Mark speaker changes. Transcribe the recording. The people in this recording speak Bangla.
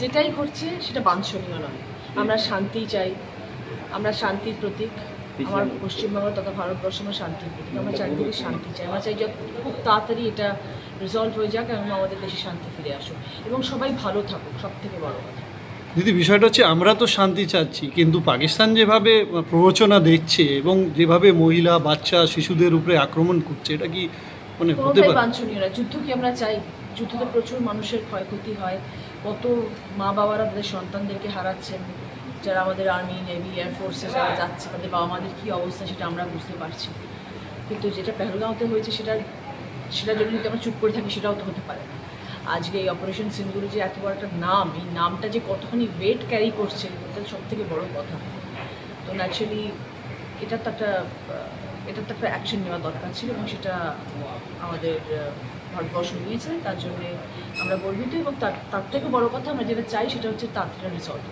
Speaker 1: যেটাই ঘটছে সেটা বাঞ্ছনীয় নয়। আমরা শান্তি চাই, আমরা শান্তির প্রতীক। আমার পশ্চিমবঙ্গ তথা ভারতবর্ষ আমার শান্তির প্রতীক। আমরা চারিদিকে শান্তি চাই। আমরা চাই যে খুব তাড়াতাড়ি এটা রিজলভ হয়ে যাক এবং আমাদের দেশে শান্তি ফিরে আসুক এবং সবাই ভালো থাকুক, সব থেকে বড় কথা।
Speaker 2: দিদি, বিষয়টা হচ্ছে আমরা তো শান্তি চাচ্ছি, কিন্তু পাকিস্তান যেভাবে প্ররোচনা দিচ্ছে এবং যেভাবে মহিলা, বাচ্চা, শিশুদের উপরে আক্রমণ করছে, এটা কি মানে হতে পারে?
Speaker 1: বাঞ্ছনীয় না। যুদ্ধ কি আমরা চাই? যুদ্ধতে প্রচুর মানুষের ক্ষয়ক্ষতি হয়। কত মা বাবারা তাদের সন্তানদেরকে হারাচ্ছেন, যারা আমাদের আর্মি, নেভি, এয়ারফোর্সে যারা যাচ্ছে তাদের বাবা মাদের কী অবস্থা সেটা আমরা বুঝতে পারছি। কিন্তু যেটা পেহেলগাঁওতে হয়েছে সেটার জন্য যদি আমরা চুপ করে থাকি সেটাও তো হতে পারে না। আজকে এই অপারেশন সিন্দুর যে এত বড় একটা নাম, এই নামটা যে কতখানি ওয়েট ক্যারি করছে এটা সব থেকে বড় কথা। তো ন্যাচারালি এটার তো একটা অ্যাকশন নেওয়া দরকার ছিল এবং সেটা আমাদের ভারতবর্ষ নিয়েছে। তার জন্যে আমরা গর্বিত এবং তার থেকে বড় কথা আমরা যেটা চাই সেটা হচ্ছে তাড়াতাড়ি রিজলভ।